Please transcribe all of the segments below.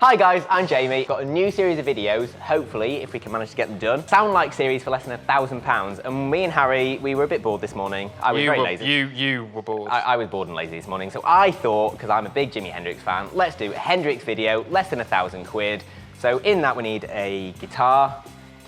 Hi guys, I'm Jamie. Got a new series of videos, hopefully, if we can manage to get them done. Sound like series for less than £1,000. And me and Harry, we were a bit bored this morning. I was very lazy. You were bored. I was bored and lazy this morning. So I thought, because I'm a big Jimi Hendrix fan, let's do a Hendrix video, less than £1,000. So in that we need a guitar.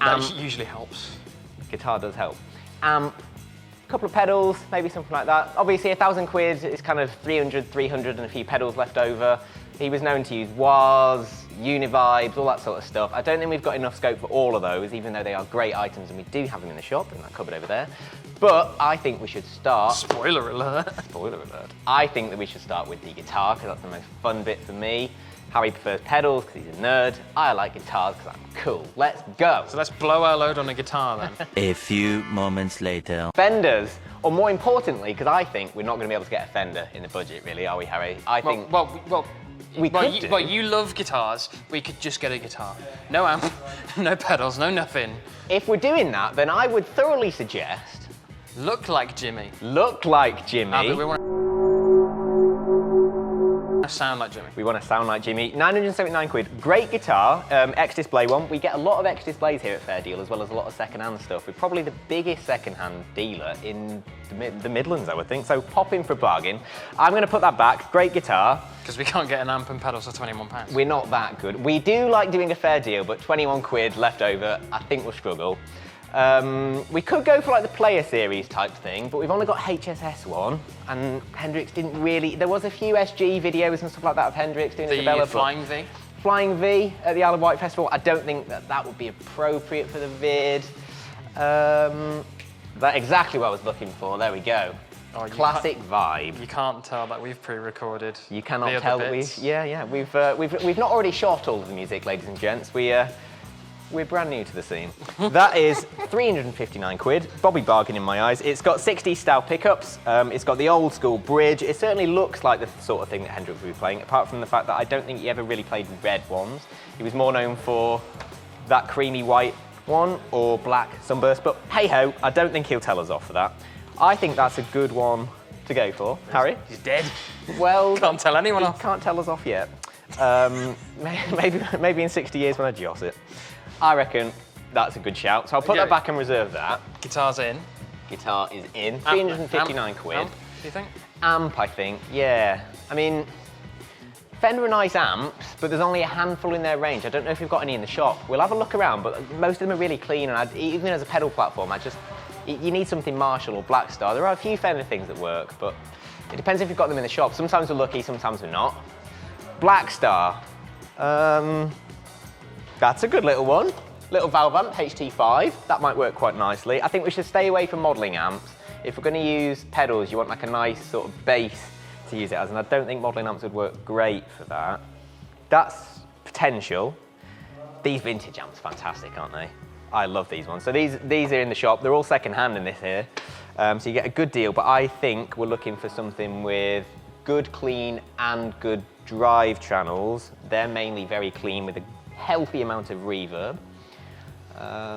That usually helps. Guitar does help. A couple of pedals, maybe something like that. Obviously £1,000 is kind of 300 and a few pedals left over. He was known to use wahs, univibes, all that sort of stuff. I don't think we've got enough scope for all of those, even though they are great items and we do have them in the shop in that cupboard over there. But I think we should start... Spoiler alert. Spoiler alert. I think that we should start with the guitar because that's the most fun bit for me. Harry prefers pedals because he's a nerd. I like guitars because I'm cool. Let's go. So let's blow our load on a guitar then. A few moments later. Fenders, or more importantly, because I think we're not going to be able to get a Fender in the budget, really, are we, Harry? I think... Well, you love guitars. We could just get a guitar. No amp, no pedals, no nothing. If we're doing that, then I would thoroughly suggest... Look like Jimmy. Look like Jimmy. But we want to sound like Jimmy. We want to sound like Jimmy. £979. Great guitar, X-Display one. We get a lot of X-Displays here at Fair Deal, as well as a lot of second-hand stuff. We're probably the biggest second-hand dealer in the Midlands, I would think. So pop in for a bargain. I'm going to put that back. Great guitar. Because we can't get an amp and pedals for £21. We're not that good. We do like doing a fair deal, but £21 left over, I think we'll struggle. We could go for like the Player Series type thing, but we've only got HSS one, and Hendrix didn't really... There was a few SG videos and stuff like that of Hendrix doing the Flying V? Flying V at the Isle of Wight Festival. I don't think that would be appropriate for the vid. That's exactly what I was looking for. There we go. Oh, classic vibe. You can't tell that we've pre-recorded. You cannot tell that we've... Yeah. We've not already shot all of the music, ladies and gents. We're brand new to the scene. That is £359. Bobby bargain in my eyes. It's got 60s style pickups. It's got the old school bridge. It certainly looks like the sort of thing that Hendrix would be playing, apart from the fact that I don't think he ever really played red ones. He was more known for that creamy white one or black sunburst, but hey ho, I don't think he'll tell us off for that. I think that's a good one to go for. Harry? He's dead. Well, can't tell anyone off. Can't tell us off yet. Maybe in 60 years when I joss it. I reckon that's a good shout. So I'll put that back and reserve that. Guitar's in. Guitar is in. £359. Amp, do you think? Amp, I think, yeah. I mean, Fender are nice amps, but there's only a handful in their range. I don't know if we've got any in the shop. We'll have a look around, but most of them are really clean, and even as a pedal platform, you need something Marshall or Blackstar. There are a few Fender things that work, but it depends if you've got them in the shop. Sometimes we're lucky, sometimes we're not. Blackstar. That's a good little one. Little valve amp, HT5. That might work quite nicely. I think we should stay away from modelling amps. If we're going to use pedals, you want like a nice sort of bass to use it as, and I don't think modelling amps would work great for that. That's potential. These vintage amps, fantastic, aren't they? I love these ones. So these are in the shop. They're all second-hand in this here. So you get a good deal, but I think we're looking for something with good clean and good drive channels. They're mainly very clean with a healthy amount of reverb.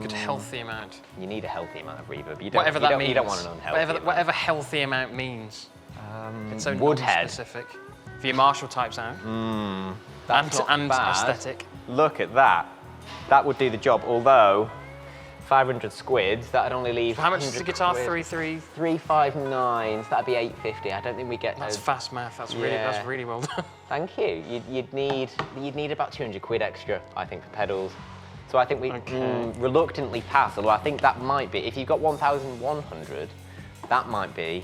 Good healthy amount. You need a healthy amount of reverb. You whatever that means. You don't want an unhealthy amount. Whatever healthy amount means. It's so Woodhead. specific. For your Marshall type sound. That's and not bad. aesthetic. Look at that. That would do the job, although 500 squids, that'd only leave... How much is the guitar? 359, so that'd be 850. I don't think we get... That's fast math. That's really well done. Thank you. You'd need about £200 extra, I think, for pedals. So I think we reluctantly pass, although I think that might be, if you've got 1,100, that might be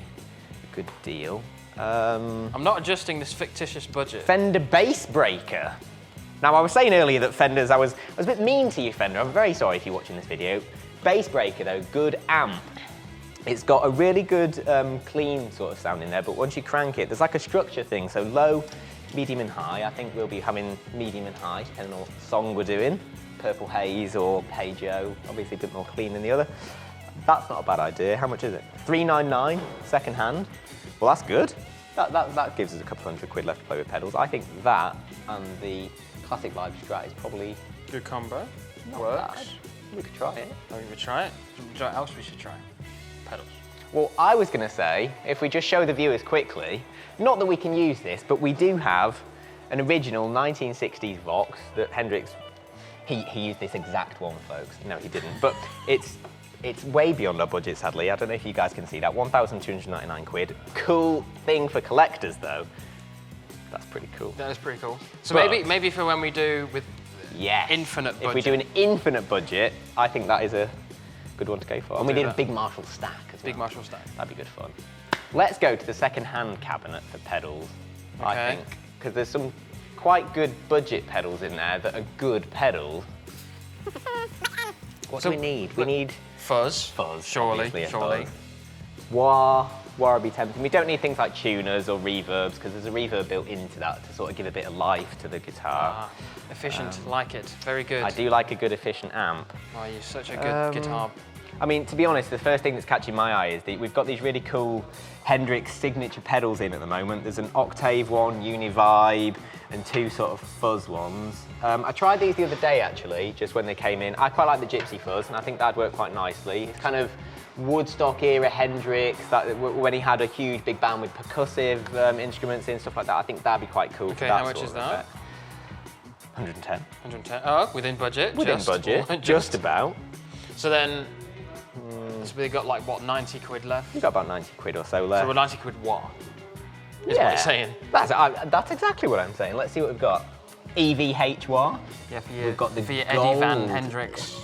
a good deal. I'm not adjusting this fictitious budget. Fender Bass Breaker. Now, I was saying earlier that Fenders, I was a bit mean to you, Fender. I'm very sorry if you're watching this video. Bass Breaker, though, good amp. It's got a really good, clean sort of sound in there, but once you crank it, there's like a structure thing. So low, medium, and high. I think we'll be having medium and high, depending on what song we're doing. Purple Haze or Hey Joe, obviously a bit more clean than the other. That's not a bad idea. How much is it? £399, second hand. Well, that's good. That gives us a couple £100 left to play with pedals. I think that and the Classic Vibe Strat is probably... Good combo. Works. Bad. We could try it. Oh, we could try it? What else we should try? Pedals. Well, I was going to say, if we just show the viewers quickly, not that we can use this, but we do have an original 1960s Vox that Hendrix, he used this exact one, folks. No, he didn't, but it's way beyond our budget, sadly. I don't know if you guys can see that, 1,299 quid. Cool thing for collectors, though. That's pretty cool. That is pretty cool. So maybe for when we do with infinite budget. If we do an infinite budget, I think that is a good one to go for. And we need a big Marshall stack as well. Big Marshall stack. That'd be good fun. Let's go to the second-hand cabinet for pedals, I think, because there's some quite good budget pedals in there that are good pedals. What do we need? We need fuzz. Fuzz, surely. Fuzz. Wah would be tempting. We don't need things like tuners or reverbs because there's a reverb built into that to sort of give a bit of life to the guitar. Efficient, like it. Very good. I do like a good efficient amp. Oh, you're such a good guitar. I mean, to be honest, the first thing that's catching my eye is that we've got these really cool Hendrix signature pedals in at the moment. There's an octave one, Univibe, and two sort of fuzz ones. I tried these the other day, actually, just when they came in. I quite like the Gypsy Fuzz, and I think that'd work quite nicely. It's kind of Woodstock era Hendrix, when he had a huge big band with percussive instruments and stuff like that. I think that'd be quite cool. Okay, how much is that? 110. 110. Oh, within budget. Within budget, just about. So then, so we've got like what, 90 quid left? We've got about 90 quid or so left. So we're 90 quid what? Is what you're saying. That's exactly what I'm saying. Let's see what we've got. EVH-wah. Yeah, we've got the for your gold. Eddie Van Hendrix.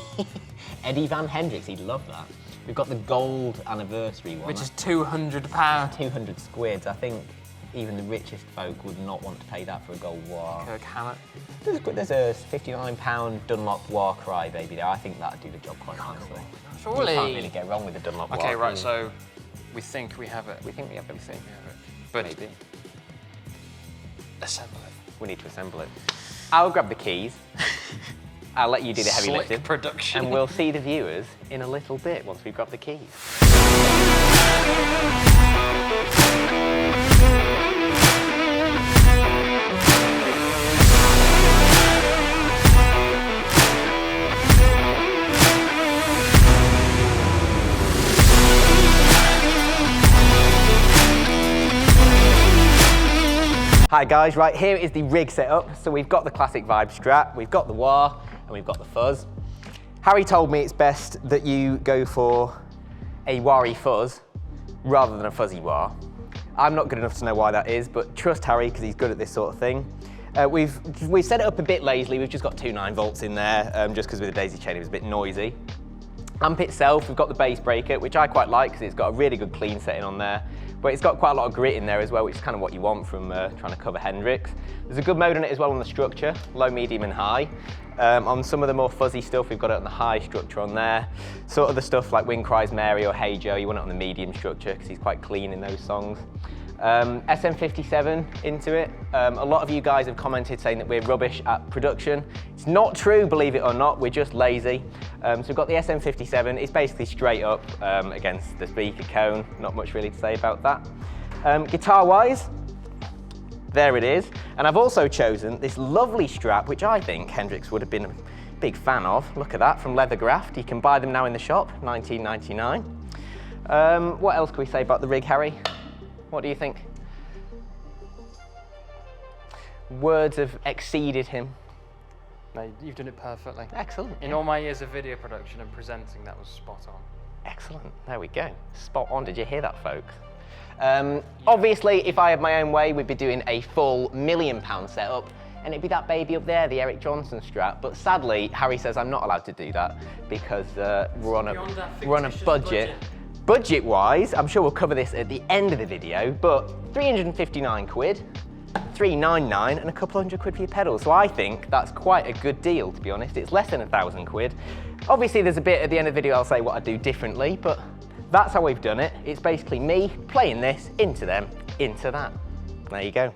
Eddie Van Hendrix, he'd love that. We've got the gold anniversary one. Which is £200. 200 squids. I think even the richest folk would not want to pay that for a gold wah. Kirk Hammett. There's a £59 Dunlop wah Crybaby there. I think that'd do the job quite nicely. Surely. You can't really go wrong with the Dunlop wah. Okay, right, so we think we have it. We think we have everything. But maybe. Assemble it. We need to assemble it. I'll grab the keys. I'll let you do the heavy Slick lifting. production. And we'll see the viewers in a little bit once we've got the keys. Hi guys, right, here is the rig setup. So we've got the classic vibe Strat, we've got the wah, and we've got the fuzz. Harry told me it's best that you go for a wah-y fuzz rather than a fuzzy wah. I'm not good enough to know why that is, but trust Harry because he's good at this sort of thing. We've set it up a bit lazily. We've just got two 9-volts in there, just because with the daisy chain it was a bit noisy. Amp itself, we've got the bass breaker, which I quite like because it's got a really good clean setting on there. But it's got quite a lot of grit in there as well, which is kind of what you want from trying to cover Hendrix. There's a good mode on it as well on the structure, low, medium and high. On some of the more fuzzy stuff, we've got it on the high structure on there. Sort of the stuff like Wind Cries Mary or Hey Joe, you want it on the medium structure because he's quite clean in those songs. SM57 into it. A lot of you guys have commented saying that we're rubbish at production. It's not true, believe it or not, we're just lazy. So we've got the SM57, it's basically straight up against the speaker cone, not much really to say about that. Guitar-wise, there it is. And I've also chosen this lovely strap, which I think Hendrix would have been a big fan of. Look at that, from Leathergraft. You can buy them now in the shop, $19.99. What else can we say about the rig, Harry? What do you think? Words have exceeded him. No, you've done it perfectly. Excellent. In all my years of video production and presenting, that was spot on. Excellent. There we go. Spot on. Did you hear that, folks? Obviously, if I had my own way, we'd be doing a full £1 million setup, and it'd be that baby up there, the Eric Johnson Strat. But sadly, Harry says I'm not allowed to do that because we're on a budget. Budget-wise, I'm sure we'll cover this at the end of the video, but 359 quid, 399, and a couple hundred quid for your pedals. So I think that's quite a good deal, to be honest. It's less than 1,000 quid. Obviously, there's a bit at the end of the video I'll say what I do differently, but that's how we've done it. It's basically me playing this into them, into that. There you go.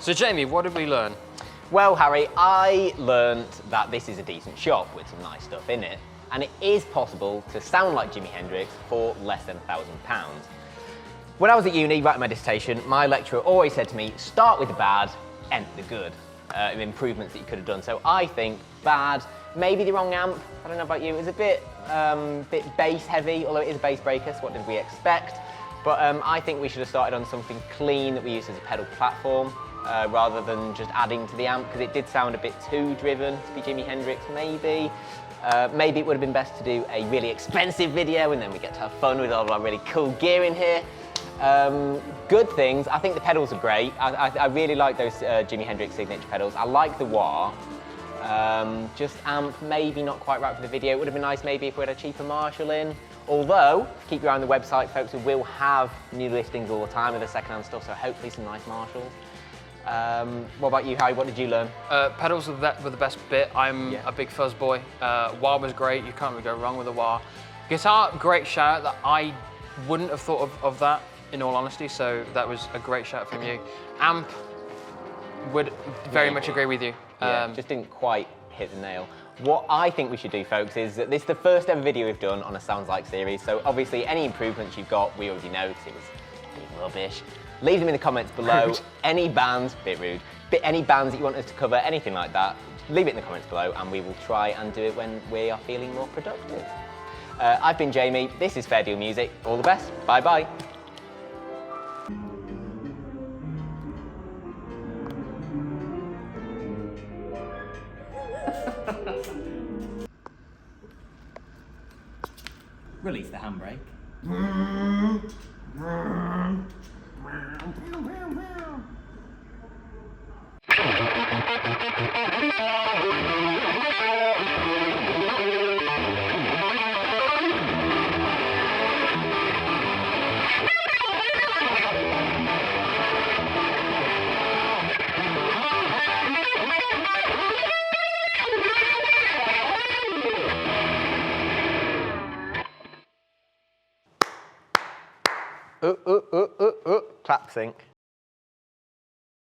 So Jamie, what did we learn? Well, Harry, I learnt that this is a decent shop with some nice stuff in it, and it is possible to sound like Jimi Hendrix for less than £1,000. When I was at uni writing my dissertation, my lecturer always said to me, start with the bad, end the good, improvements that you could have done. So I think bad, maybe the wrong amp, I don't know about you, it's a bit bass heavy, although it is a bass breaker, so what did we expect? But I think we should have started on something clean that we use as a pedal platform, rather than just adding to the amp, because it did sound a bit too driven to be Jimi Hendrix, maybe. Maybe it would have been best to do a really expensive video and then we get to have fun with all of our really cool gear in here. Good things, I think the pedals are great. I really like those Jimi Hendrix signature pedals. I like the wah. Just amp, maybe not quite right for the video. It would have been nice maybe if we had a cheaper Marshall in. Although, keep your eye on the website, folks, we will have new listings all the time of the second-hand stuff, so hopefully some nice Marshalls. What about you, Harry? What did you learn? Pedals were the best bit. I'm a big fuzz boy. Wah was great. You can't really go wrong with a wah. Guitar, great shout. That I wouldn't have thought of that, in all honesty. So that was a great shout from you. Amp, would very much agree with you. Just didn't quite hit the nail. What I think we should do, folks, is that this is the first ever video we've done on a Sounds Like series. So obviously, any improvements you've got, we already know because it was rubbish. Leave them in the comments below. Rude. Any bands, bit rude, any bands that you want us to cover, anything like that, leave it in the comments below and we will try and do it when we are feeling more productive. I've been Jamie, this is Fair Deal Music. All the best, bye-bye. Release the handbrake. Clap sync.